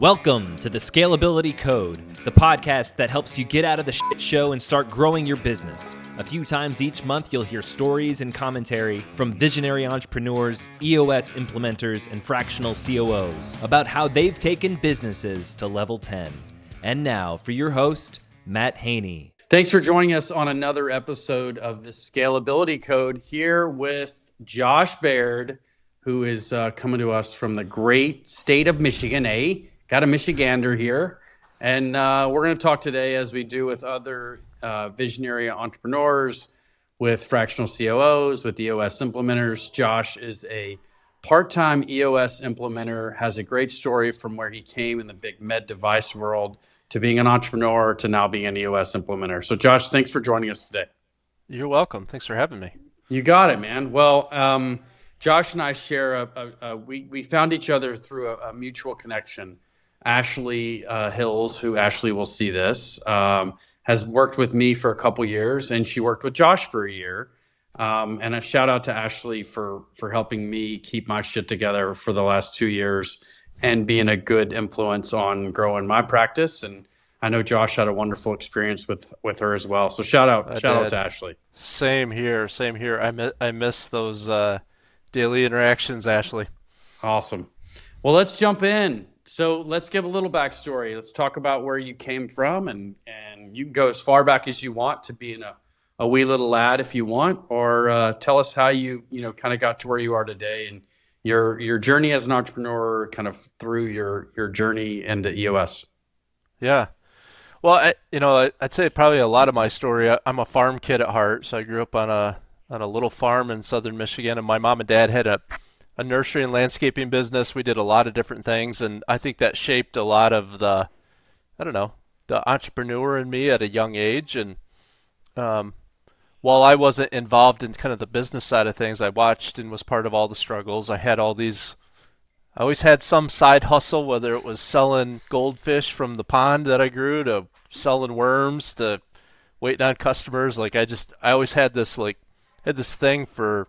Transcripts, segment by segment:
Welcome to the Scalability Code, the podcast that helps you get out of the shit show and start growing your business. A few times each month, you'll hear stories and commentary from visionary entrepreneurs, EOS implementers, and fractional COOs about how they've taken businesses to level 10. And now for your host, Matt Haney. Thanks for joining us on another episode of the Scalability Code here with Josh Baird, who is coming to us from the great state of Michigan, Got a Michigander here. And we're going to talk today, as we do with other visionary entrepreneurs, with fractional COOs, with EOS implementers. Josh is a part-time EOS implementer, has a great story from where he came in the big med device world to being an entrepreneur to now being an EOS implementer. So Josh, thanks for joining us today. You're welcome. Thanks for having me. You got it, man. Well, Josh and I share we found each other through a mutual connection. Ashley Hills, who Ashley will see this, has worked with me for a couple years, and she worked with Josh for a year. And a shout out to Ashley for helping me keep my shit together for the last 2 years and being a good influence on growing my practice. And I know Josh had a wonderful experience with her as well. So shout out to Ashley. Same here. I miss those daily interactions, Ashley. Awesome. Well, let's jump in. So let's give a little backstory. Let's talk about where you came from, and you can go as far back as you want to being a wee little lad if you want, or tell us how you kind of got to where you are today and your journey as an entrepreneur, kind of through your journey into EOS. Yeah. Well, I'd say probably a lot of my story. I'm a farm kid at heart, so I grew up on a little farm in southern Michigan, and my mom and dad had a nursery and landscaping business. We did a lot of different things, and I think that shaped a lot of the entrepreneur in me at a young age. And while I wasn't involved in kind of the business side of things, I watched and was part of all the struggles. I always had some side hustle, whether it was selling goldfish from the pond that I grew to selling worms to waiting on customers. Like I always had this thing for,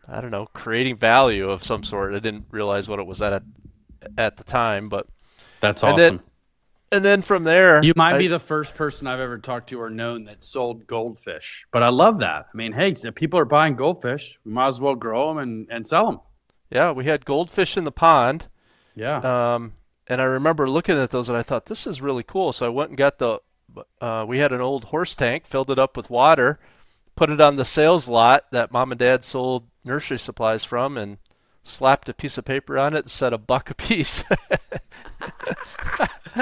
I don't know, creating value of some sort. I didn't realize what it was at the time, but that's awesome. And then from there, you might be the first person I've ever talked to or known that sold goldfish. But I love that. I mean, hey, if people are buying goldfish, we might as well grow them and sell them. Yeah, we had goldfish in the pond. Yeah. And I remember looking at those and I thought, this is really cool. So I went and got we had an old horse tank, filled it up with water, put it on the sales lot that mom and dad sold nursery supplies from, and slapped a piece of paper on it and said $1 a piece.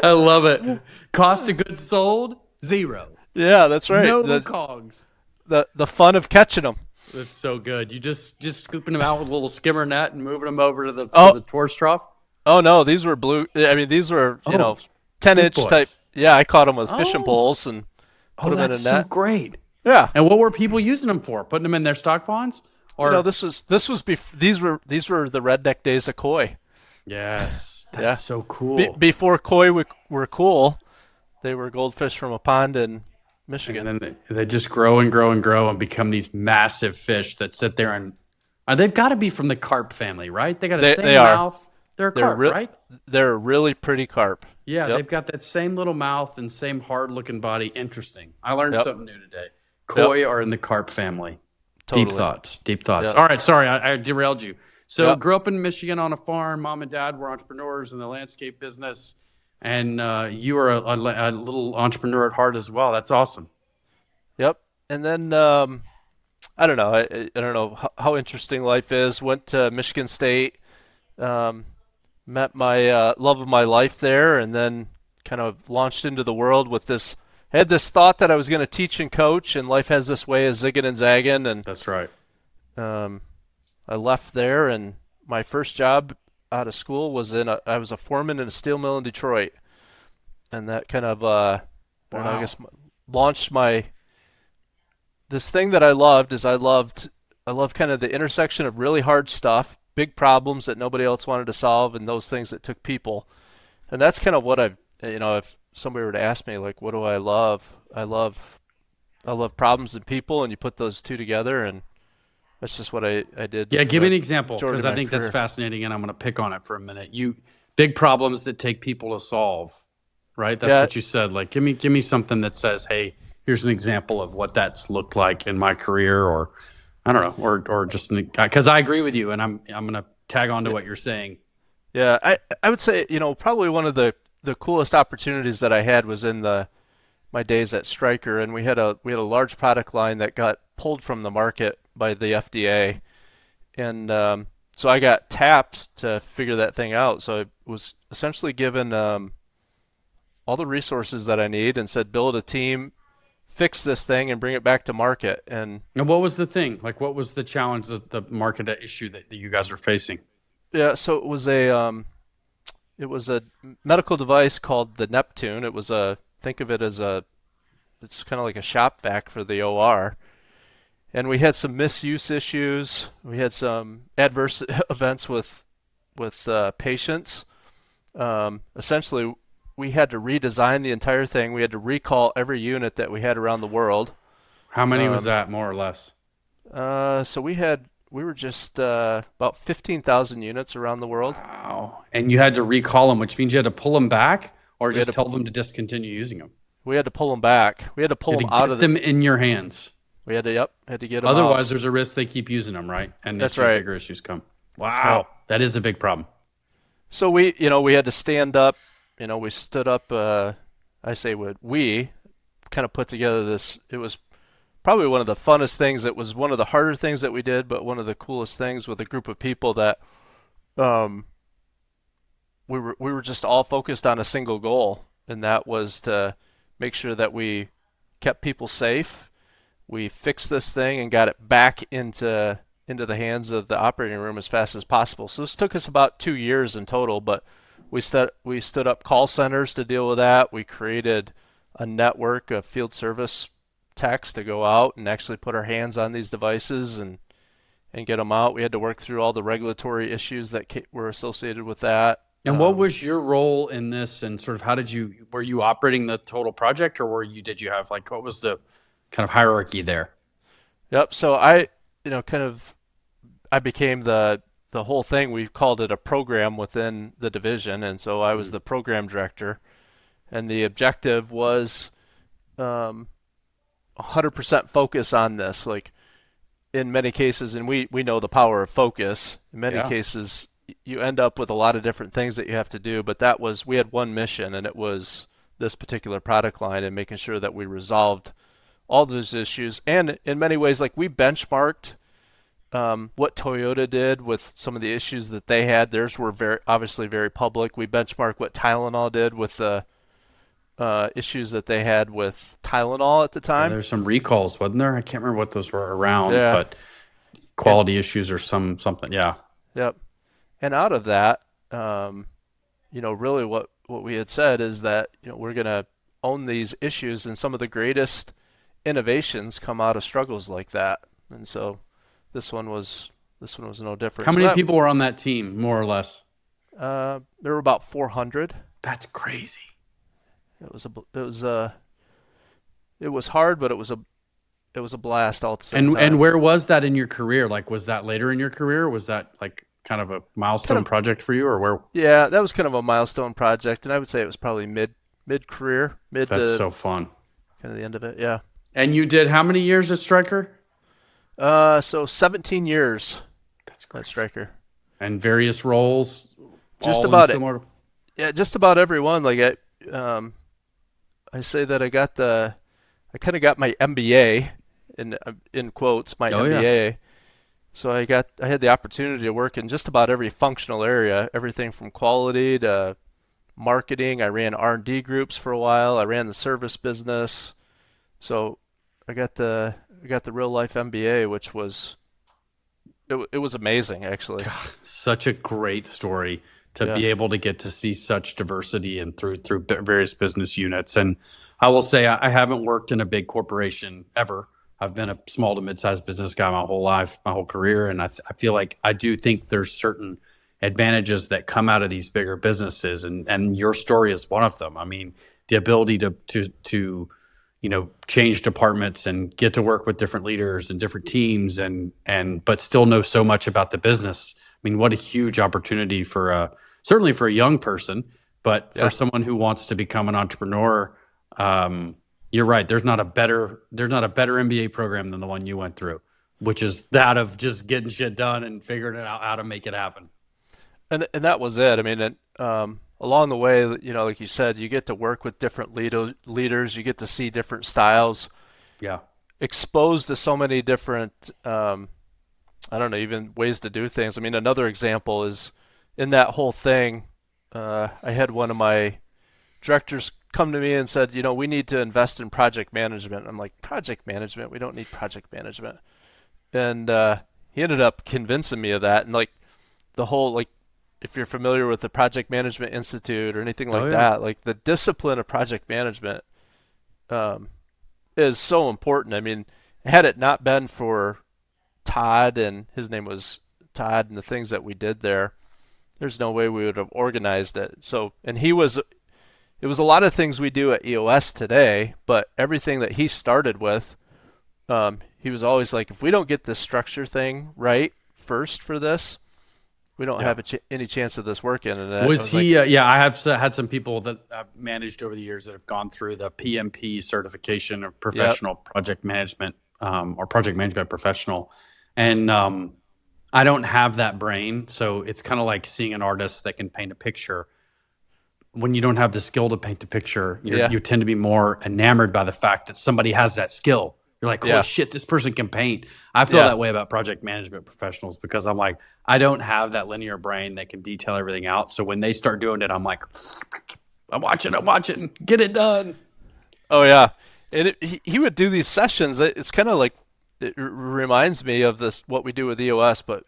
I love it. Cost of goods sold, 0. Yeah, that's right. No cogs. The fun of catching them. That's so good. You just scooping them out with a little skimmer net and moving them over to the tourist trough? Oh, no, these were these were, 10-inch type. Yeah, I caught them with fishing poles and put them in a net. That's so great. Yeah. And what were people using them for? Putting them in their stock ponds? Or these were the redneck days of koi. Yes, that's so cool. Before koi were cool, they were goldfish from a pond in Michigan. And then they just grow and grow and grow and become these massive fish that sit there and they've got to be from the carp family, right? They got a same mouth. They're carp, right? They're a really pretty carp. Yeah, They've got that same little mouth and same hard-looking body. Interesting. I learned something new today. Koi are in the carp family. Totally. Deep thoughts. Yep. All right, sorry, I derailed you. So grew up in Michigan on a farm. Mom and dad were entrepreneurs in the landscape business, and you are a little entrepreneur at heart as well. That's awesome. Yep. And then I don't know. I don't know how interesting life is. Went to Michigan State, met my love of my life there, and then kind of launched into the world with this. I had this thought that I was going to teach and coach, and life has this way of zigging and zagging. And that's right. I left there, and my first job out of school was I was a foreman in a steel mill in Detroit, and that kind of I guess launched this thing that I loved. I loved kind of the intersection of really hard stuff, big problems that nobody else wanted to solve, and those things that took people. And that's kind of what if somebody were to ask me, like, what do I love? I love problems and people, and you put those two together, and That's just what I did. Yeah, give me an example, because I think that's fascinating, and I'm going to pick on it for a minute. big problems that take people to solve, right? That's what you said. Like, give me something that says, hey, here's an example of what that's looked like in my career, or I don't know, or just because I agree with you, and I'm going to tag on to what you're saying. Yeah, I would say, probably one of the coolest opportunities that I had was in my days at Stryker, and we had a large product line that got pulled from the market by the FDA, and so I got tapped to figure that thing out. So I was essentially given all the resources that I need and said, build a team, fix this thing, and bring it back to market. And what was the thing? Like, what was the challenge, the market issue that you guys were facing? Yeah, so it was a medical device called the Neptune. It was think of it as it's kind of like a shop vac for the OR. And we had some misuse issues. We had some adverse events with patients. Essentially, we had to redesign the entire thing. We had to recall every unit that we had around the world. How many was that, more or less? So we were just about 15,000 units around the world. Wow. And you had to recall them, which means you had to pull them back, or just tell them to discontinue using them? We had to pull them back. We had to pull them out of them in your hands. We had to get them Otherwise, out. There's a risk they keep using them, right? And that's right. Bigger issues come. Wow. That is a big problem. So we had to stand up. We stood up. We kind of put together this. It was probably one of the funnest things. It was one of the harder things that we did, but one of the coolest things with a group of people that we were just all focused on a single goal, and that was to make sure that we kept people safe. We fixed this thing and got it back into the hands of the operating room as fast as possible. So this took us about 2 years in total, but we stood up call centers to deal with that. We created a network of field service techs to go out and actually put our hands on these devices and get them out. We had to work through all the regulatory issues that were associated with that. And what was your role in this, and sort of were you operating the total project, or did you have, like, what was the kind of hierarchy there? Yep. So I became the whole thing. We called it a program within the division, and so I was the program director, and the objective was 100% focus on this. Like, in many cases, and we know the power of focus. In many cases, you end up with a lot of different things that you have to do, but we had one mission, and it was this particular product line and making sure that we resolved all those issues. And in many ways, like, we benchmarked what Toyota did with some of the issues that they had. Theirs were obviously very public. We benchmarked what Tylenol did with the issues that they had with Tylenol at the time. There's some recalls, wasn't there? I can't remember what those were around, but quality issues or something. Yeah. Yep. And out of that, really what we had said is that, we're going to own these issues, and some of the greatest innovations come out of struggles like that. And so this one was no different. How many people were on that team, more or less? There were about 400. That's crazy. It was hard, but it was a blast all at the same time. And where was that in your career? Like, was that later in your career? Or was that like kind of a milestone project for you, or where? Yeah, that was kind of a milestone project, and I would say it was probably mid-career. That's so fun. Kind of the end of it, yeah. And you did how many years at Stryker? So 17 years. That's great. At Stryker. And various roles. Just about it. Yeah, just about every one. Like, I say that I kind of got my MBA in quotes, my MBA. Yeah. So I had the opportunity to work in just about every functional area, everything from quality to marketing. I ran R&D groups for a while. I ran the service business. So I got the real life MBA, which was it was amazing, actually. God, such a great story to be able to get to see such diversity and through various business units. And I will say, I haven't worked in a big corporation ever. I've been a small to mid-sized business guy my whole life, my whole career. And I feel like I do think there's certain advantages that come out of these bigger businesses. And your story is one of them. I mean, the ability to change departments and get to work with different leaders and different teams but still know so much about the business. I mean, what a huge opportunity for certainly for a young person, but for someone who wants to become an entrepreneur, you're right. There's not a better MBA program than the one you went through, which is that of just getting shit done and figuring out how to make it happen. And that was it. I mean, along the way, like you said, you get to work with different leaders. You get to see different styles. Yeah. Exposed to so many different, I don't know, even ways to do things. I mean, another example is in that whole thing, I had one of my directors come to me and said, we need to invest in project management. I'm like, project management? We don't need project management. And he ended up convincing me of that. And like the whole, like, if you're familiar with the Project Management Institute or anything like that, like the discipline of project management is so important. I mean, had it not been for Todd, and his name was Todd, and the things that we did there's no way we would have organized it. So, and it was a lot of things we do at EOS today, but everything that he started with, he was always like, if we don't get this structure thing right first for this, we don't have any chance of this working. And was he? Like, I have had some people that I've managed over the years that have gone through the PMP certification of professional project management, or project management professional. And I don't have that brain. So it's kind of like seeing an artist that can paint a picture. When you don't have the skill to paint the picture, you tend to be more enamored by the fact that somebody has that skill. You're like, holy shit, this person can paint. I feel that way about project management professionals because I'm like, I don't have that linear brain that can detail everything out. So when they start doing it, I'm like, I'm watching, get it done. Oh, yeah. And he would do these sessions. It's kind of like, it reminds me of this, what we do with EOS, but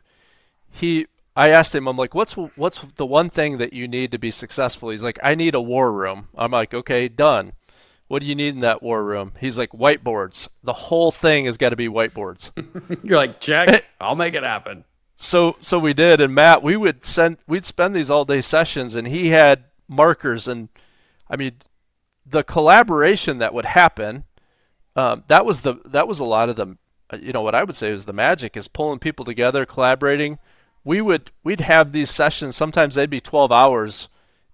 I asked him, I'm like, what's the one thing that you need to be successful? He's like, I need a war room. I'm like, okay, done. What do you need in that war room? He's like, whiteboards. The whole thing has got to be whiteboards. You're like, check, I'll make it happen. So we did, and Matt, we'd spend these all day sessions, and he had markers, and I mean, the collaboration that would happen, that was a lot of the, what I would say was the magic is pulling people together, collaborating. We'd have these sessions. Sometimes they'd be 12 hours,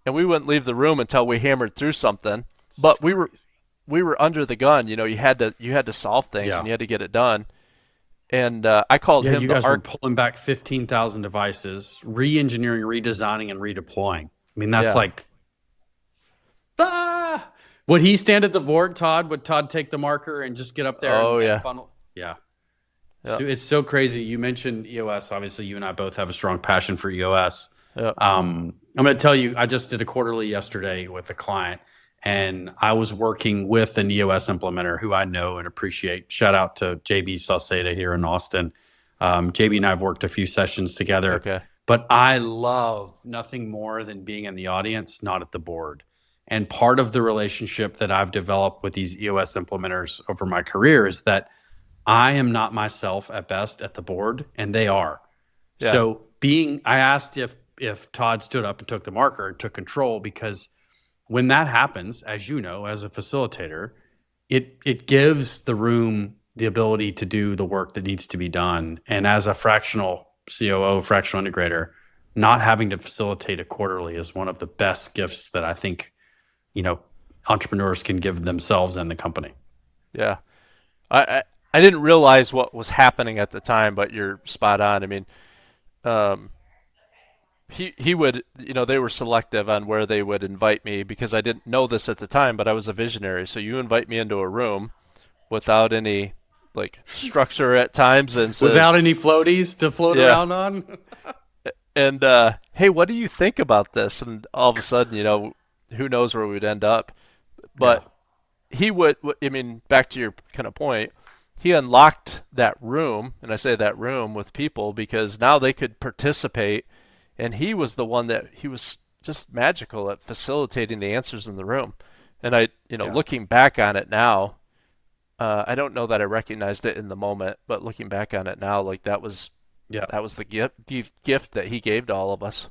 and we wouldn't leave the room until we hammered through something. But we were under the gun. You had to solve things and you had to get it done. And I called him. You guys were pulling back 15,000 devices, re-engineering, redesigning, and redeploying. I mean, that's like, would he stand at the board, Todd? Would Todd take the marker and just get up there and funnel? Yeah. So it's so crazy. You mentioned EOS. Obviously, you and I both have a strong passion for EOS. Yep. I'm going to tell you, I just did a quarterly yesterday with a client. And I was working with an EOS implementer who I know and appreciate. Shout out to JB Sauceda here in Austin. JB and I have worked a few sessions together. Okay. But I love nothing more than being in the audience, not at the board. And part of the relationship that I've developed with these EOS implementers over my career is that I am not myself at best at the board, and they are. Yeah. So I asked if Todd stood up and took the marker and took control, because when that happens, as you know, as a facilitator, it gives the room the ability to do the work that needs to be done. And as a fractional COO, fractional integrator, not having to facilitate a quarterly is one of the best gifts that I think, entrepreneurs can give themselves and the company. Yeah. I didn't realize what was happening at the time, but you're spot on. I mean, he would, they were selective on where they would invite me, because I didn't know this at the time, but I was a visionary. So you invite me into a room without any structure at times, and says, without any floaties to float around on. And hey, what do you think about this? And all of a sudden, who knows where we'd end up. But he would, back to your kind of point, he unlocked that room, and I say that room with people because now they could participate. And he was the one that he was just magical at facilitating the answers in the room. And I, looking back on it now, I don't know that I recognized it in the moment, but looking back on it now, that was the gift that he gave to all of us.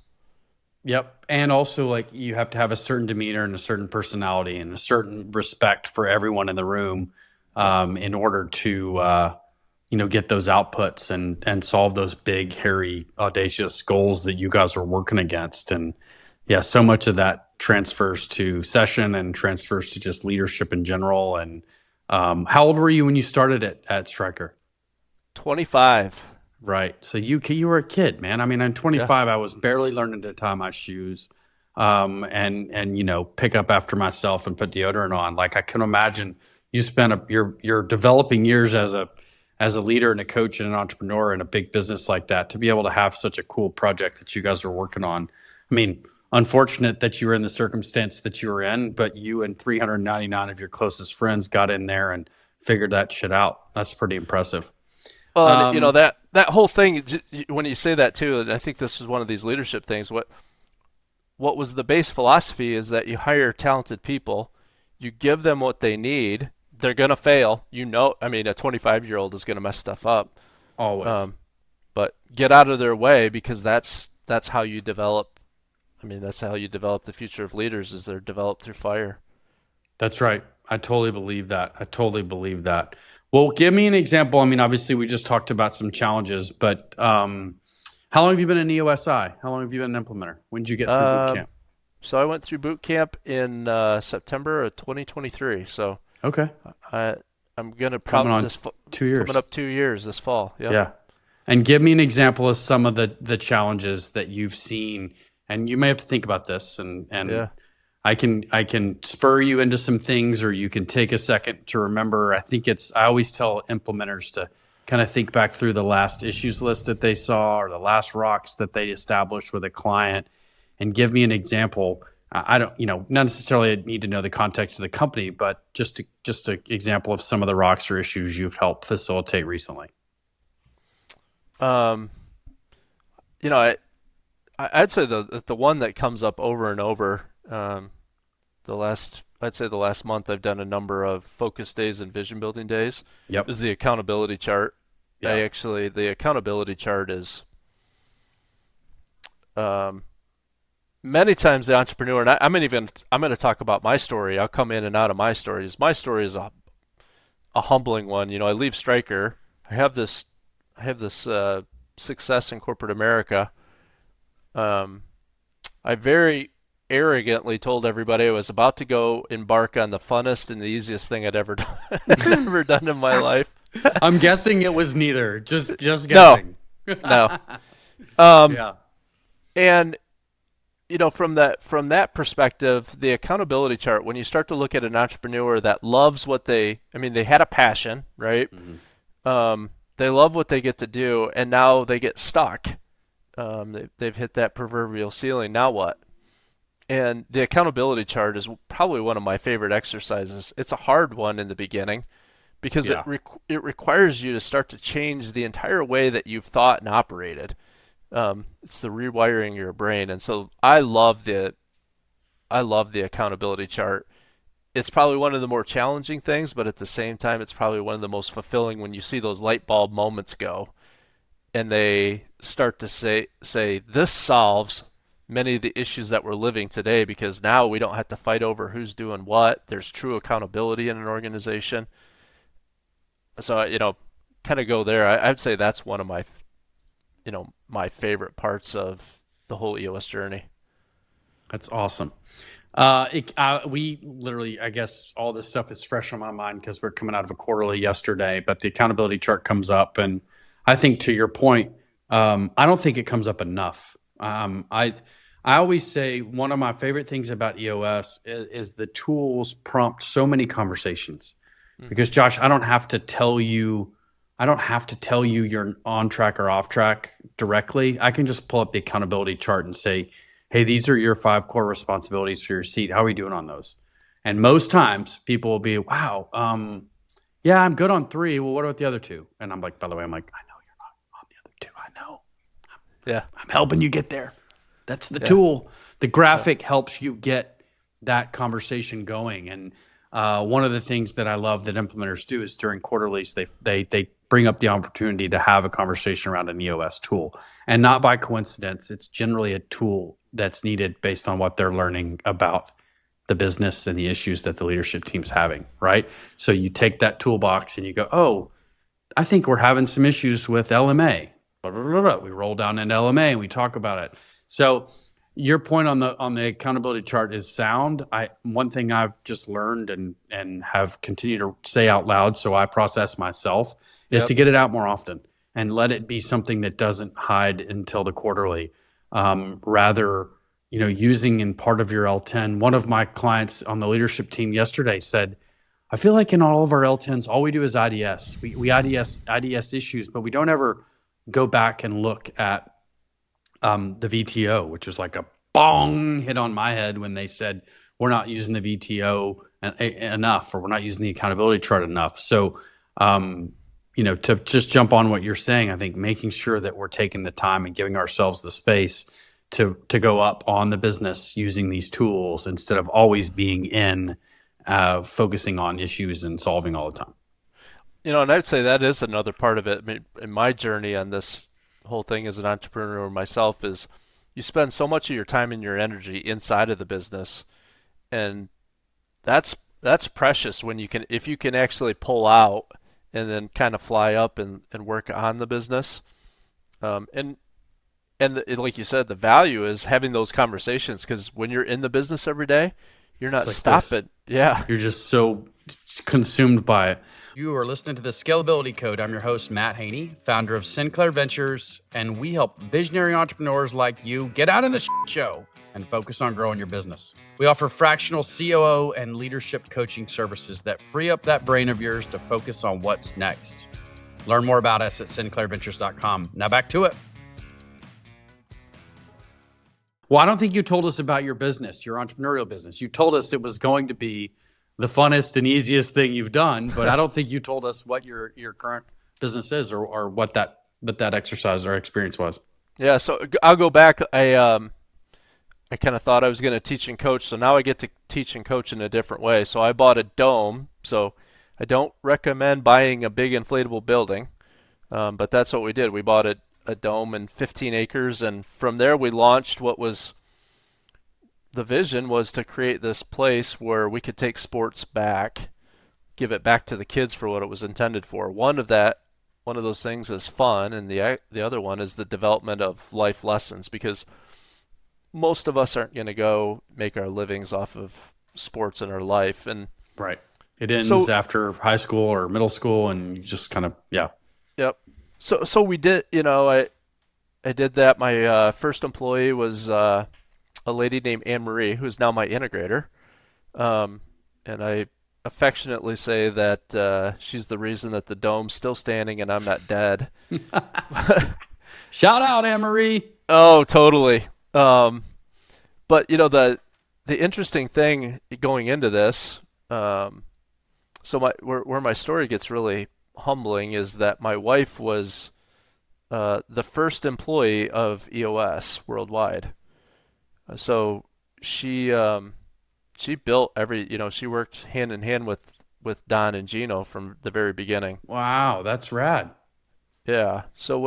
Yep. And also, you have to have a certain demeanor and a certain personality and a certain respect for everyone in the room in order to get those outputs and solve those big, hairy, audacious goals that you guys are working against. And Yeah, so much of that transfers to session and transfers to just leadership in general. And how old were you when you started at Stryker? 25. Right. So you were a kid, man. I mean, I'm 25. I was barely learning to tie my shoes, and pick up after myself and put deodorant on. Like I can imagine you spent your developing years as a leader and a coach and an entrepreneur in a big business like that to be able to have such a cool project that you guys were working on. I mean, unfortunate that you were in the circumstance that you were in, but you and 399 of your closest friends got in there and figured that shit out. That's pretty impressive. Well, that whole thing, when you say that too, and I think this is one of these leadership things, what was the base philosophy is that you hire talented people, you give them what they need, they're going to fail. I mean, a 25-year-old is going to mess stuff up. Always. But get out of their way, because that's how you develop. I mean, that's how you develop the future of leaders, is they're developed through fire. That's right. I totally believe that. Well, give me an example. I mean, obviously, we just talked about some challenges, but how long have you been an EOSI? How long have you been an implementer? When did you get through boot camp? So I went through boot camp in September of 2023. So okay, I'm gonna probably 2 years. Coming up 2 years this fall. Yep. Yeah, and give me an example of some of the challenges that you've seen, and you may have to think about this, and yeah. I can spur you into some things, or you can take a second to remember. I always tell implementers to kind of think back through the last issues list that they saw or the last rocks that they established with a client and give me an example. I don't, not necessarily need to know the context of the company, but just an example of some of the rocks or issues you've helped facilitate recently. I'd say the one that comes up over and over, the last month I've done a number of focus days and vision building days. Yep. Is the accountability chart. Yeah. The accountability chart is many times the entrepreneur, and I'm going to talk about my story. I'll come in and out of my stories. My story is a humbling one. I leave Stryker. I have this success in corporate America. I very arrogantly told everybody I was about to go embark on the funnest and the easiest thing I'd ever done, ever done in my life. I'm guessing it was neither. Just guessing. No. Yeah. And from that perspective, the accountability chart, when you start to look at an entrepreneur that loves they had a passion, right? Mm-hmm. They love what they get to do, and now they get stuck. They've hit that proverbial ceiling. Now what? And the accountability chart is probably one of my favorite exercises. It's a hard one in the beginning because it requires you to start to change the entire way that you've thought and operated. It's the rewiring your brain. And so I love the accountability chart. It's probably one of the more challenging things, but at the same time, it's probably one of the most fulfilling when you see those light bulb moments go and they start to say this solves many of the issues that we're living today, because now we don't have to fight over who's doing what. There's true accountability in an organization. So, kind of go there. I'd say that's one of my favorite parts of the whole EOS journey. That's awesome. We literally, I guess all this stuff is fresh on my mind because we're coming out of a quarterly yesterday, but the accountability chart comes up, and I think to your point, I don't think it comes up enough. I always say one of my favorite things about EOS is the tools prompt so many conversations. Mm-hmm. Because Josh, I don't have to tell you you're on track or off track directly. I can just pull up the accountability chart and say, hey, these are your 5 core responsibilities for your seat. How are we doing on those? And most times people will be, wow, yeah, I'm good on 3. Well, what about the other 2? And I'm like, by the way, I know you're not on the other 2. I know. I'm helping you get there. That's the tool. The graphic helps you get that conversation going. And one of the things that I love that implementers do is during quarterlies, they bring up the opportunity to have a conversation around an EOS tool. And not by coincidence, it's generally a tool that's needed based on what they're learning about the business and the issues that the leadership team's having, right? So you take that toolbox and you go, oh, I think we're having some issues with LMA. Blah, blah, blah, blah. We roll down into LMA and we talk about it. So Your point on the accountability chart is sound. One thing I've just learned and have continued to say out loud, so I process myself, is to get it out more often and let it be something that doesn't hide until the quarterly. Rather, using in part of your L10. One of my clients on the leadership team yesterday said, I feel like in all of our L10s, all we do is IDS. We IDS issues, but we don't ever go back and look at the VTO, which was like a bong hit on my head when they said we're not using the VTO enough, or we're not using the accountability chart enough. So, to just jump on what you're saying, I think making sure that we're taking the time and giving ourselves the space to go up on the business using these tools instead of always being focusing on issues and solving all the time. And I'd say that is another part of it. I mean, in my journey on this whole thing as an entrepreneur myself, is you spend so much of your time and your energy inside of the business, and that's precious when if you can actually pull out and then kind of fly up and work on the business. Like you said, the value is having those conversations, because when you're in the business every day, you're not stopping. Yeah. You're just so consumed by it. You are listening to the Scalability Code. I'm your host, Matt Haney, founder of Sinclair Ventures, and we help visionary entrepreneurs like you get out of the show and focus on growing your business. We offer fractional COO and leadership coaching services that free up that brain of yours to focus on what's next. Learn more about us at sinclairventures.com. Now back to it. Well, I don't think you told us about your business, your entrepreneurial business. You told us it was going to be the funnest and easiest thing you've done, but I don't think you told us what your current business is, or what that exercise or experience was. Yeah, so I'll go back. I kind of thought I was going to teach and coach, so now I get to teach and coach in a different way. So I bought a dome. So I don't recommend buying a big inflatable building, but that's what we did. We bought a dome and 15 acres, and from there we launched what was the vision, was to create this place where we could take sports back, give it back to the kids for what it was intended for. One of those things is fun, and the other one is the development of life lessons, because most of us aren't going to go make our livings off of sports in our life. And right, it ends after high school or middle school, and you just kind of Yep. So we did, I did that. My first employee was a lady named Anne Marie, who's now my integrator. And I affectionately say that she's the reason that the dome's still standing and I'm not dead. Shout out, Anne Marie. Oh, totally. But the interesting thing going into this, where my story gets really humbling, is that my wife was the first employee of EOS worldwide. So she built she worked hand in hand with Don and Gino from the very beginning. Wow, that's rad. Yeah. So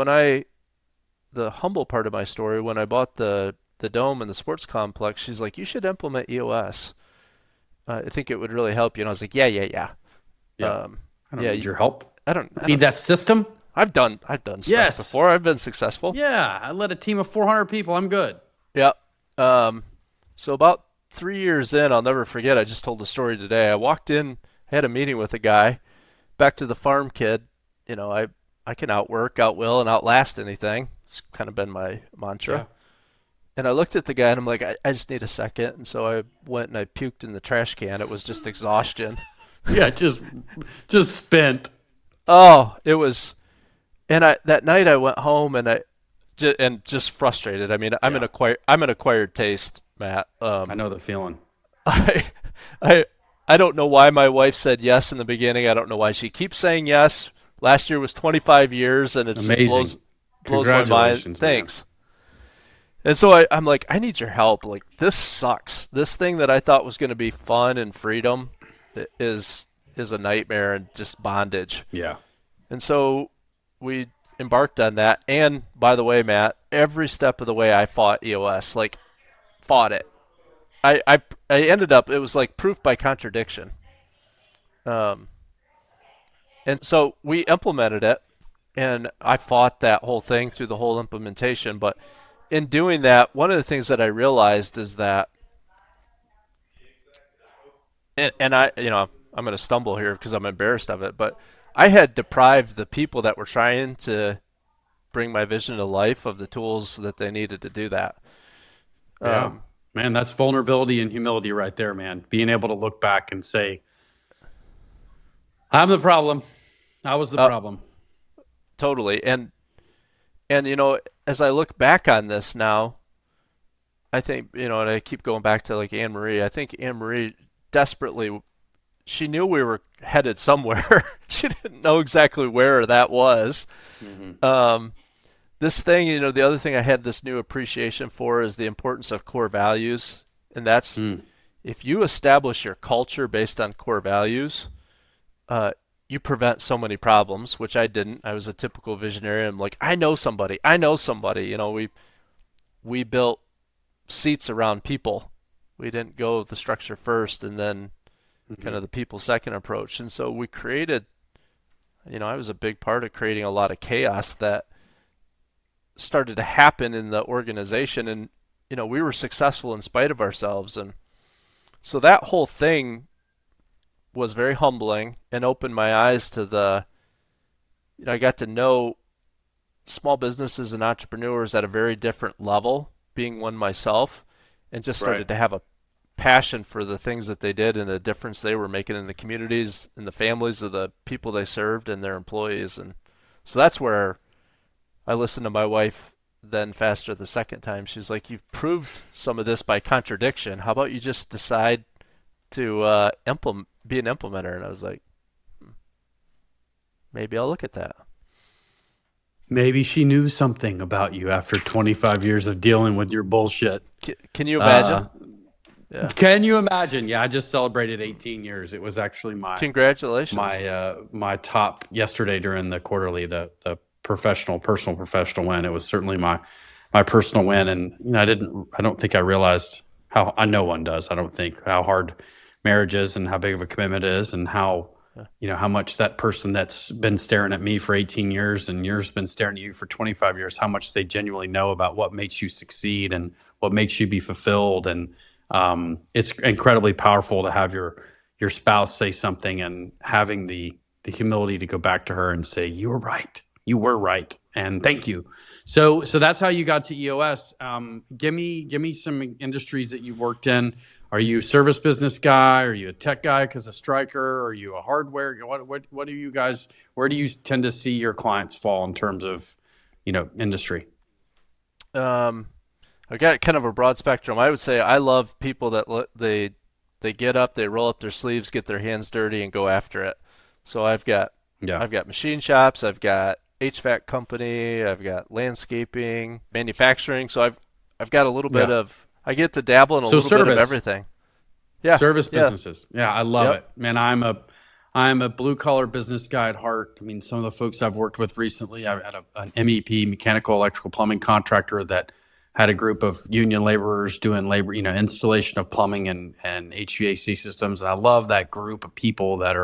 the humble part of my story, when I bought the dome and the sports complex, she's like, you should implement EOS. I think it would really help you. And I was like, yeah. I don't need your help. I don't need that system. I've done stuff before. I've been successful. Yeah, I led a team of 400 people. I'm good. Yep. So about 3 years in, I'll never forget, I just told the story today. I walked in, had a meeting with a guy, back to the farm kid. I can outwork, outwill, and outlast anything. It's kind of been my mantra. Yeah. And I looked at the guy and I'm like, I just need a second. And so I went and I puked in the trash can. It was just exhaustion. Yeah, just spent. Oh, it was. And that night I went home and just frustrated. I mean, I'm an acquired taste, Matt. I know the feeling. I don't know why my wife said yes in the beginning. I don't know why she keeps saying yes. Last year was 25 years, and it's amazing. Blows my mind. Thanks. And so I'm like, I need your help. Like, this sucks. This thing that I thought was going to be fun and freedom is a nightmare and just bondage. Yeah. And so we embarked on that. And by the way, Matt, every step of the way I fought EOS, fought it. I ended up, it was like proof by contradiction. And so we implemented it, and I fought that whole thing through the whole implementation. But in doing that, one of the things that I realized is that, and I, I'm going to stumble here because I'm embarrassed of it, but I had deprived the people that were trying to bring my vision to life of the tools that they needed to do that. Yeah. Man, that's vulnerability and humility right there, man. Being able to look back and say, I'm the problem. I was the problem. Totally. And as I look back on this now, I think, and I keep going back to like Anne Marie. I think Anne Marie desperately, she knew we were headed somewhere. She didn't know exactly where that was. Mm-hmm. This thing, the other thing I had this new appreciation for is the importance of core values. And that's if you establish your culture based on core values, you prevent so many problems, which I didn't. I was a typical visionary. I'm like, I know somebody. We built seats around people. We didn't go the structure first and then kind of the people second approach. And so we created, I was a big part of creating a lot of chaos that started to happen in the organization, and we were successful in spite of ourselves. And so that whole thing was very humbling and opened my eyes to I got to know small businesses and entrepreneurs at a very different level, being one myself, and just started to have a passion for the things that they did and the difference they were making in the communities and the families of the people they served and their employees. And so that's where I listened to my wife then faster the second time. She's like, you've proved some of this by contradiction. How about you just decide to be an implementer? And I was like, maybe I'll look at that. Maybe she knew something about you after 25 years of dealing with your bullshit. Can you imagine? Yeah. Can you imagine? Yeah, I just celebrated 18 years. It was actually congratulations. My top yesterday during the quarterly, the personal professional win. It was certainly my personal win, and I don't think I realized how, no one does, I don't think, how hard marriage is and how big of a commitment it is, and how how much that person that's been staring at me for 18 years and yours been staring at you for 25 years, how much they genuinely know about what makes you succeed and what makes you be fulfilled. And it's incredibly powerful to have your spouse say something and having the humility to go back to her and say, you were right. You were right, and thank you. So that's how you got to EOS. Give me some industries that you've worked in. Are you a service business guy? Are you a tech guy because of Stryker? Are you a hardware? What do you guys? Where do you tend to see your clients fall in terms of industry? I've got kind of a broad spectrum. I would say I love people that they get up, they roll up their sleeves, get their hands dirty, and go after it. So I've got machine shops, I've got HVAC company, I've got landscaping, manufacturing. So I've got a little bit of, I get to dabble in a little bit of everything. Yeah. Service businesses. Yeah, I love it. Man, I'm a blue collar business guy at heart. I mean, some of the folks I've worked with recently, I had an MEP, mechanical, electrical, plumbing contractor that had a group of union laborers doing labor, installation of plumbing and HVAC systems. And I love that group of people that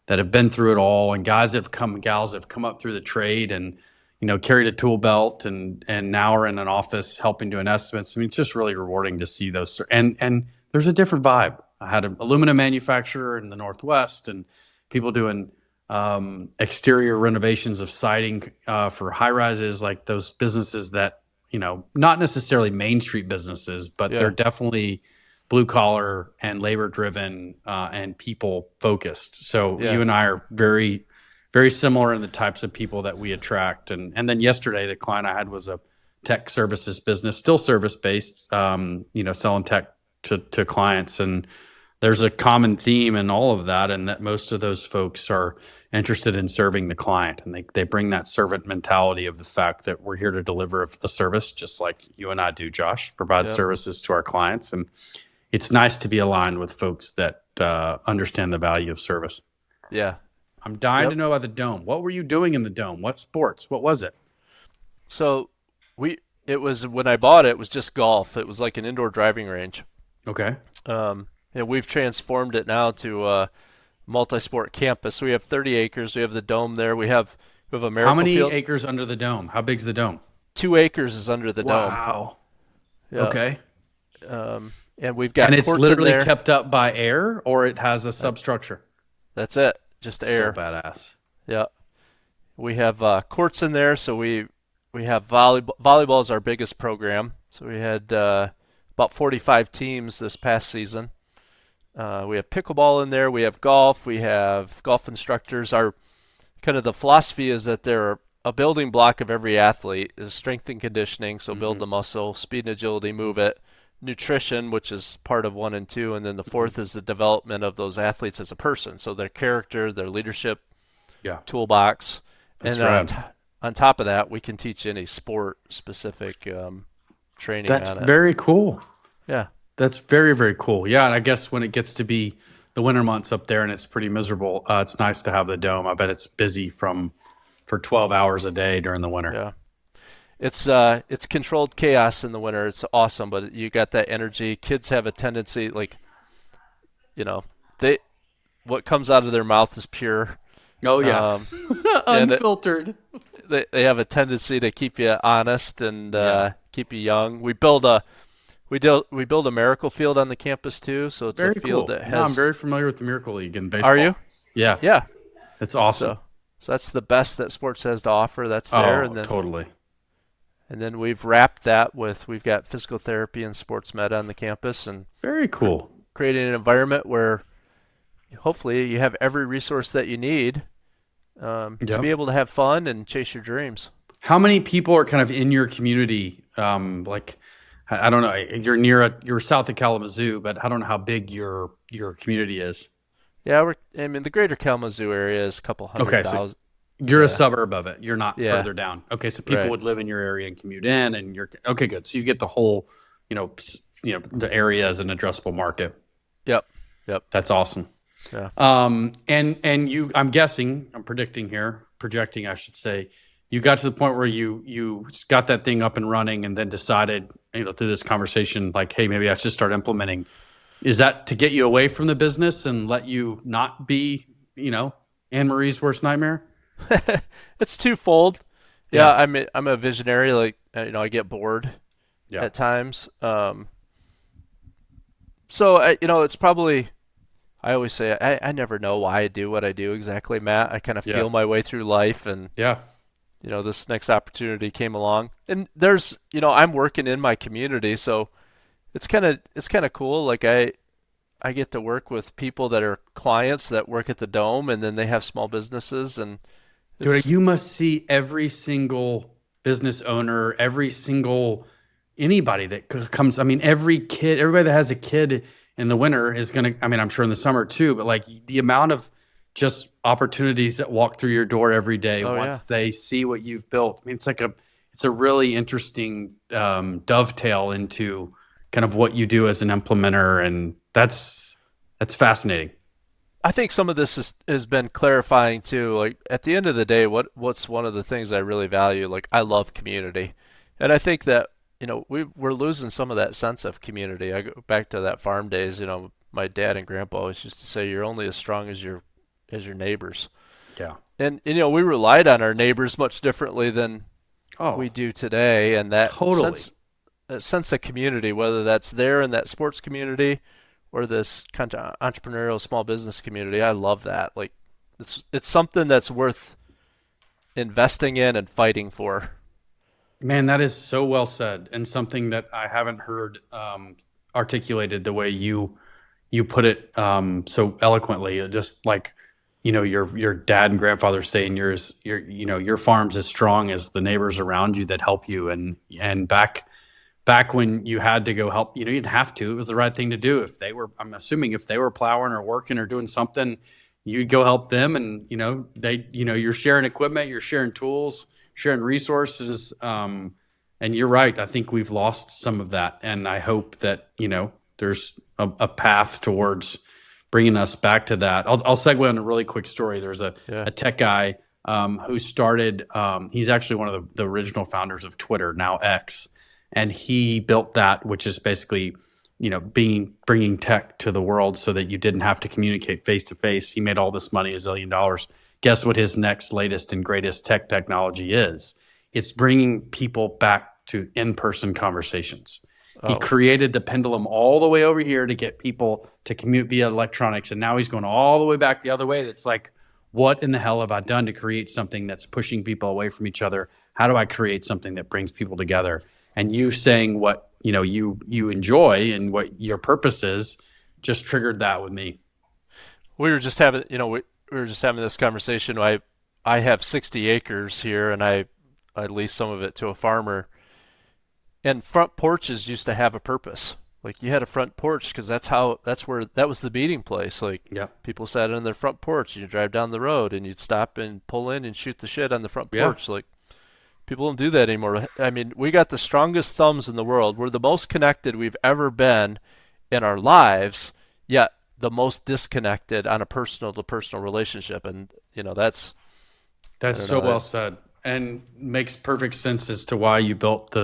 have been through it all, and gals have come up through the trade and carried a tool belt and now are in an office helping doing estimates. I mean, it's just really rewarding to see those. And there's a different vibe. I had an aluminum manufacturer in the Northwest and people doing exterior renovations of siding for high rises, like those businesses that not necessarily Main Street businesses, but they're definitely blue collar and labor driven and people focused. So you and I are very, very similar in the types of people that we attract. And then yesterday, the client I had was a tech services business, still service based, selling tech to clients. And there's a common theme in all of that, and that most of those folks are interested in serving the client, and they bring that servant mentality of the fact that we're here to deliver a service, just like you and I do, Josh, provide services to our clients. And it's nice to be aligned with folks that understand the value of service. Yeah. I'm dying to know about the Dome. What were you doing in the Dome? What sports? What was it? So it was, when I bought it, it was just golf. It was like an indoor driving range. Okay. And we've transformed it now to a multi-sport campus. So we have 30 acres. We have the Dome there. We have a miracle How many field. acres under the Dome? How big's the Dome? 2 acres is under the dome. Wow. Yeah. Okay. And we've got And it's courts in literally there. kept up by air, or it has a substructure? That's it, just air. So badass. Yeah. We have courts in there, so we have volleyball. Volleyball is our biggest program. So we had about 45 teams this past season. We have pickleball in there. We have golf. We have golf instructors. Our kind of the philosophy is that they're a building block of every athlete is strength and conditioning, so build the muscle, speed and agility, move it, nutrition, which is part of 1 and 2, and then the fourth is the development of those athletes as a person, so their character, their leadership, toolbox. That's and right. On top of that, we can teach any sport-specific training. That's on it. very cool. Yeah. That's very, very cool. Yeah, and I guess when it gets to be the winter months up there and it's pretty miserable, it's nice to have the dome. I bet it's busy for 12 hours a day during the winter. Yeah. It's controlled chaos in the winter. It's awesome, but you got that energy. Kids have a tendency, like, what comes out of their mouth is pure. Oh yeah, unfiltered. They have a tendency to keep you honest and keep you young. We build a miracle field on the campus too, so it's very a field cool. that has. No, I'm very familiar with the Miracle League in baseball. Are you? Yeah. Yeah. It's awesome. So that's the best that sports has to offer. That's there. Oh, And then, totally. And then we've wrapped that with, we've got physical therapy and sports med on the campus, and Very cool. creating an environment where hopefully you have every resource that you need to be able to have fun and chase your dreams. How many people are kind of in your community? Like, I don't know. You're south of Kalamazoo, but I don't know how big your community is. Yeah, the greater Kalamazoo area is a couple hundred thousand. So you're a suburb of it. You're not Yeah. further down. Okay, so people Right. would live in your area and commute in, and you're okay. Good. So you get the whole, the area as an addressable market. Yep. That's awesome. Yeah. And you, I'm projecting, I should say, you got to the point where you got that thing up and running, and then decided, through this conversation, like, hey, maybe I should start implementing. Is that to get you away from the business and let you not be, Anne Marie's worst nightmare? It's twofold. Yeah, I'm a visionary. Like, I get bored at times. So it's probably. I always say I never know why I do what I do exactly, Matt. I kind of feel my way through life, and this next opportunity came along, and there's I'm working in my community, so it's kind of cool. Like I get to work with people that are clients that work at the Dome, and then they have small businesses, and dude, you must see every single business owner, every single anybody that comes. I mean, everybody that has a kid in the winter is going to, I'm sure in the summer too, but like the amount of just opportunities that walk through your door every day once they see what you've built. It's a really interesting dovetail into kind of what you do as an implementer. And that's fascinating. I think some of this has been clarifying too. Like at the end of the day, what's one of the things I really value? Like I love community, and I think that we're losing some of that sense of community. I go back to that farm days. My dad and grandpa always used to say, "You're only as strong as your neighbors." Yeah, and we relied on our neighbors much differently than we do today, and that sense of community, whether that's there in that sports community or this kind of entrepreneurial small business community, I love that. Like it's something that's worth investing in and fighting for. Man, that is so well said, and something that I haven't heard articulated the way you put it so eloquently. Just like your dad and grandfather saying your farm's as strong as the neighbors around you that help you, and back when you had to go help, you didn't have to. It was the right thing to do. I'm assuming if they were plowing or working or doing something, you'd go help them, and you're sharing equipment, you're sharing tools, sharing resources, and you're right. I think we've lost some of that, and I hope that there's a path towards bringing us back to that. I'll segue on a really quick story. There's a tech guy who started. He's actually one of the original founders of Twitter, now X, and he built that, which is basically bringing tech to the world so that you didn't have to communicate face to face. He made all this money, $1 zillion. Guess what his next latest and greatest technology is? it's bringing people back to in-person conversations. He Oh, created the pendulum all the way over here to get people to commute via electronics. And now he's going all the way back the other way. That's like, what in the hell have I done to create something that's pushing people away from each other? How do I create something that brings people together? And you saying what, you enjoy and what your purpose is just triggered that with me. we were just having, we were just having this conversation. I have 60 acres here, and I lease some of it to a farmer. And front porches used to have a purpose. Like, you had a front porch because that was the meeting place. Like, Yeah. people sat on their front porch. You drive down the road and you'd stop and pull in and shoot the shit on the front Yeah. porch. Like, people don't do that anymore. I mean, we got the strongest thumbs in the world. We're the most connected we've ever been in our lives, yet the most disconnected on a personal to personal relationship. And that's So well said, and makes perfect sense as to why you built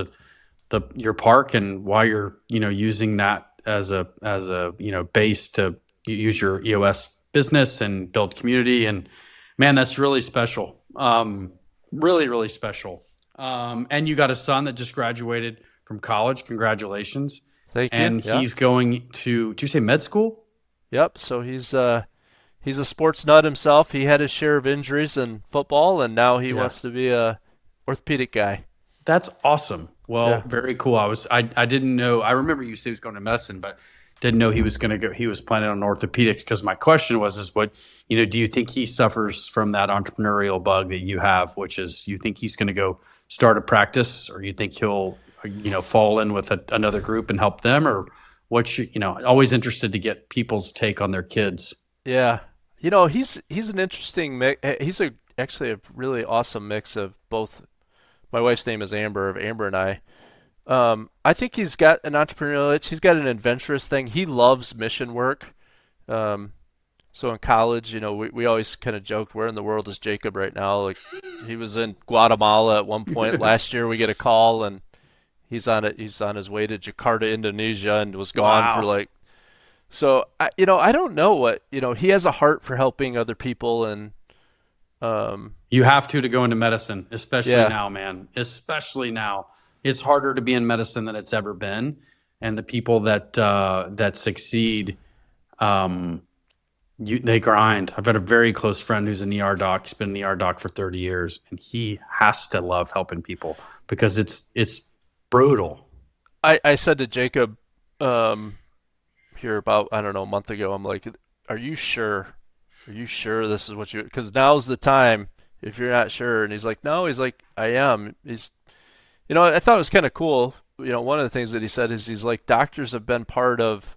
your park and why you're using that as a base to use your EOS business and build community. And man, that's really special. Really, really special. And you got a son that just graduated from college. Congratulations. Thank you. And Yeah. he's going to, did you say med school? Yep. So he's a sports nut himself. He had his share of injuries in football, and now he wants to be a orthopedic guy. That's awesome. Well, Yeah. very cool. I didn't know. I remember you said he was going to medicine, but didn't know he was going to go. He was planning on orthopedics, because my question is what, do you think he suffers from that entrepreneurial bug that you have, which is, you think he's going to go start a practice, or you think he'll, fall in with another group and help them, or always interested to get people's take on their kids. Yeah. He's an interesting mix. He's actually a really awesome mix of both. My wife's name is Amber, of Amber and I. I think he's got an entrepreneurial itch. He's got an adventurous thing. He loves mission work. So in college, we always kind of joked, where in the world is Jacob right now? Like, he was in Guatemala at one point. Last year we get a call and he's on his way to Jakarta, Indonesia, and was gone for like. So I don't know what, he has a heart for helping other people, and you have to go into medicine, especially now, man. Especially now, it's harder to be in medicine than it's ever been, and the people that succeed, they grind. I've got a very close friend who's an ER doc. He's been an ER doc for 30 years, and he has to love helping people because it's brutal. I said to Jacob here about, I don't know, a month ago, I'm like, are you sure? Are you sure this is what you, because now's the time if you're not sure. And he's like, no, he's like, I am. He's, I thought it was kind of cool. One of the things that he said is, he's like, doctors have been part of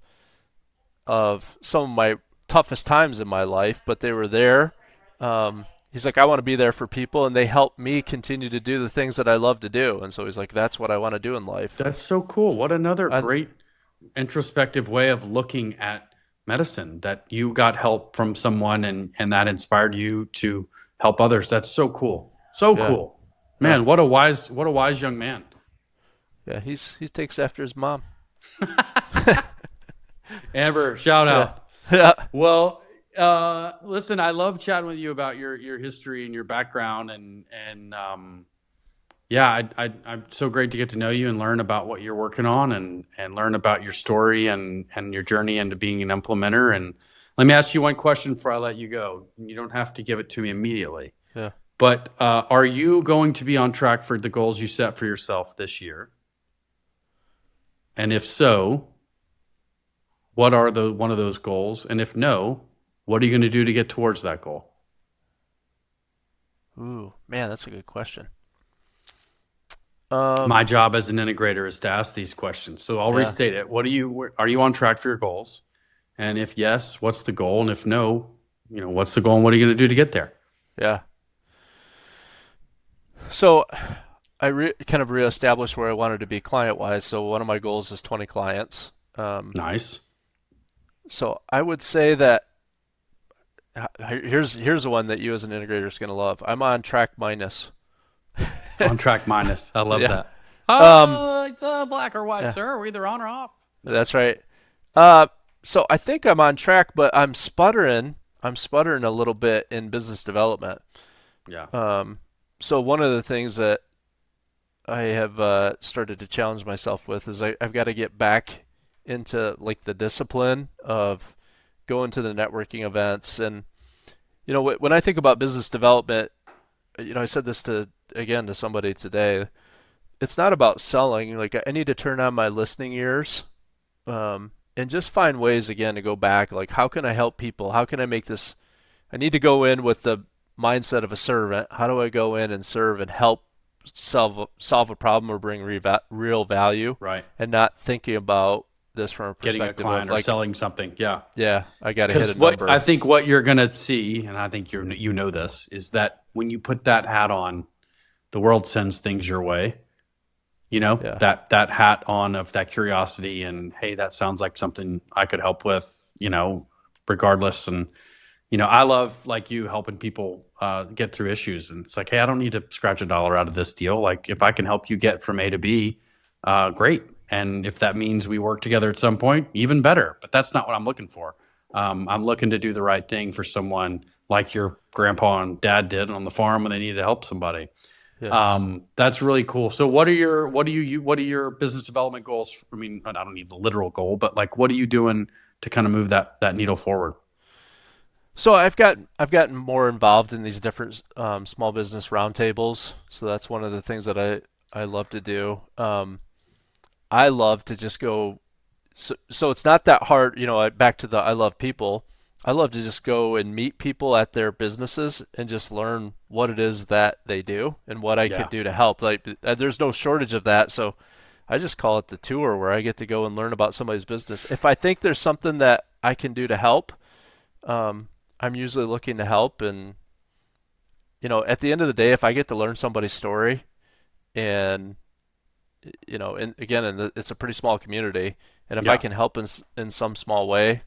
some of my toughest times in my life, but they were there. He's like, I want to be there for people, and they help me continue to do the things that I love to do. And so he's like, that's what I want to do in life. That's so cool. What another great introspective way of looking at medicine, that you got help from someone and that inspired you to help others. That's so cool. So cool. Man, what a wise young man. Yeah, he takes after his mom. Amber, shout out. Yeah. Well, listen, I love chatting with you about your history and your background, and I'm so great to get to know you and learn about what you're working on, and learn about your story and your journey into being an implementer. And let me ask you one question before I let you go. You don't have to give it to me immediately. Yeah. But are you going to be on track for the goals you set for yourself this year? And if so, what are one of those goals? And if no, what are you going to do to get towards that goal? Ooh, man, that's a good question. My job as an integrator is to ask these questions. So I'll restate it. Are you on track for your goals? And if yes, what's the goal? And if no, what's the goal and what are you going to do to get there? Yeah. So I kind of reestablished where I wanted to be client-wise. So one of my goals is 20 clients. Nice. So I would say that here's the one that you as an integrator is going to love. I'm on track minus. On track minus. I love that. It's black or white, sir. We're either on or off. That's right. So I think I'm on track, but I'm sputtering a little bit in business development. Yeah. So one of the things that I have started to challenge myself with is I've got to get back into like the discipline of going to the networking events. And when I think about business development, I said this to somebody today. It's not about selling. Like I need to turn on my listening ears, and just find ways again to go back. Like how can I help people? How can I make this? I need to go in with the mindset of a servant. How do I go in and serve and help solve a problem or bring real value? Right. And not thinking about this from a perspective Getting a client of or like, selling something. Yeah. yeah, I got to hit a Because number. I think what you're going to see, and I think you know this, is that when you put that hat on, the world sends things your way. Yeah. That hat on of that curiosity and, hey, that sounds like something I could help with, regardless. And, I love, like you, helping people get through issues. And it's like, hey, I don't need to scratch a dollar out of this deal. Like if I can help you get from A to B, great. And if that means we work together at some point, even better. But that's not what I'm looking for. I'm looking to do the right thing for someone like your grandpa and dad did on the farm when they needed to help somebody. Yeah. That's really cool. So what are your business development goals? I mean, I don't need the literal goal, but like, what are you doing to kind of move that needle forward? So I've gotten more involved in these different small business roundtables. So that's one of the things that I love to do. I love to just go. So it's not that hard. Back to the I love people. I love to just go and meet people at their businesses and just learn what it is that they do and what I could do to help. Like there's no shortage of that. So I just call it the tour where I get to go and learn about somebody's business. If I think there's something that I can do to help, I'm usually looking to help. And at the end of the day, if I get to learn somebody's story, and it's a pretty small community, and if I can help in some small way,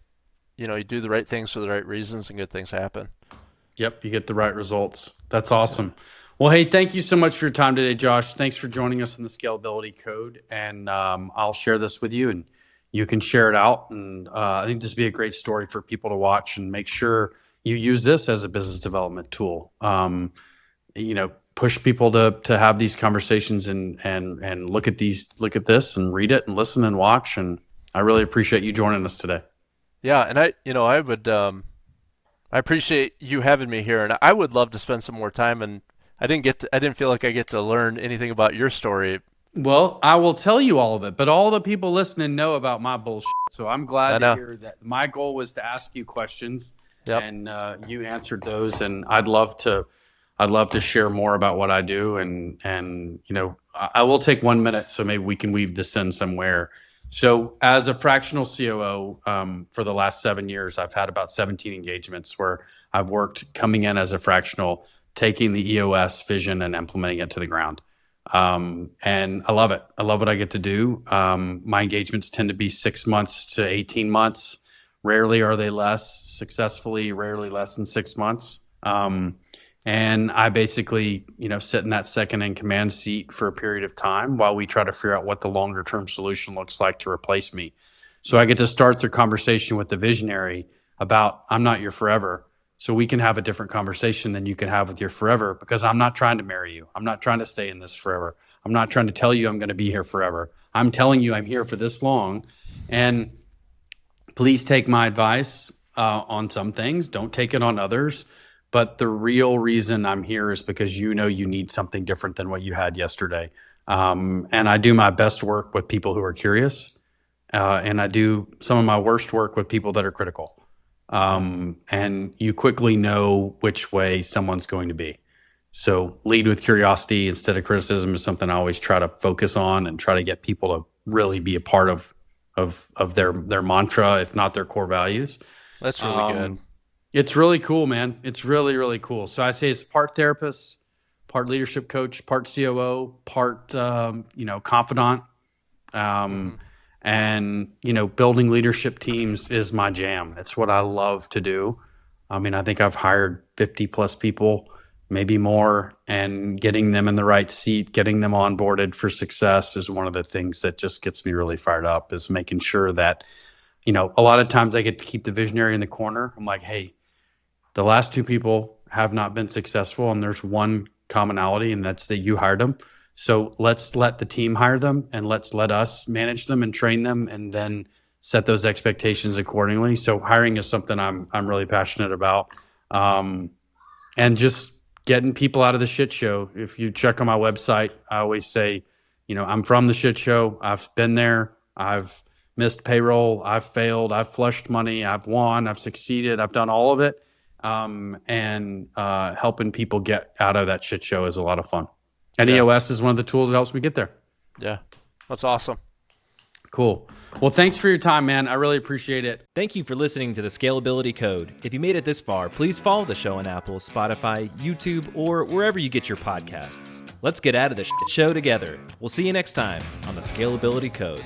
you do the right things for the right reasons, and good things happen. Yep, you get the right results. That's awesome. Well, hey, thank you so much for your time today, Josh. Thanks for joining us in the Scalability Code, and I'll share this with you, and you can share it out. And I think this would be a great story for people to watch, and make sure you use this as a business development tool. Push people to have these conversations and look at this and read it and listen and watch. And I really appreciate you joining us today. Yeah, and I would I appreciate you having me here, and I would love to spend some more time. And I didn't feel like I get to learn anything about your story. Well, I will tell you all of it, but all the people listening know about my bullshit. So I'm glad to hear that. My goal was to ask you questions, and you answered those. And I'd love to share more about what I do. And I will take 1 minute, so maybe we can weave this in somewhere. So as a fractional COO, for the last 7 years, I've had about 17 engagements where I've worked coming in as a fractional, taking the EOS vision and implementing it to the ground. And I love it. I love what I get to do. My engagements tend to be 6 months to 18 months. Rarely are they rarely less than 6 months. And I basically, sit in that second in command seat for a period of time while we try to figure out what the longer term solution looks like to replace me. So I get to start the conversation with the visionary about, I'm not your forever. So we can have a different conversation than you can have with your forever, because I'm not trying to marry you. I'm not trying to stay in this forever. I'm not trying to tell you I'm going to be here forever. I'm telling you I'm here for this long. And please take my advice on some things. Don't take it on others. But the real reason I'm here is because you need something different than what you had yesterday. And I do my best work with people who are curious. And I do some of my worst work with people that are critical. And you quickly know which way someone's going to be. So lead with curiosity instead of criticism is something I always try to focus on, and try to get people to really be a part of their mantra, if not their core values. That's really good. It's really cool, man. It's really, really cool. So I say it's part therapist, part leadership coach, part COO, part, confidant. And, building leadership teams is my jam. It's what I love to do. I mean, I think I've hired 50 plus people, maybe more, and getting them in the right seat, getting them onboarded for success is one of the things that just gets me really fired up, is making sure that, a lot of times I get to keep the visionary in the corner. I'm like, hey, the last two people have not been successful, and there's one commonality, and that's that you hired them. So let's let the team hire them, and let's let us manage them and train them, and then set those expectations accordingly. So hiring is something I'm really passionate about, and just getting people out of the shit show. If you check on my website, I always say, I'm from the shit show. I've been there. I've missed payroll. I've failed. I've flushed money. I've won. I've succeeded. I've done all of it. And helping people get out of that shit show is a lot of fun. And EOS is one of the tools that helps me get there. Yeah, that's awesome. Cool. Well, thanks for your time, man. I really appreciate it. Thank you for listening to the Scalability Code. If you made it this far, please follow the show on Apple, Spotify, YouTube, or wherever you get your podcasts. Let's get out of the shit show together. We'll see you next time on the Scalability Code.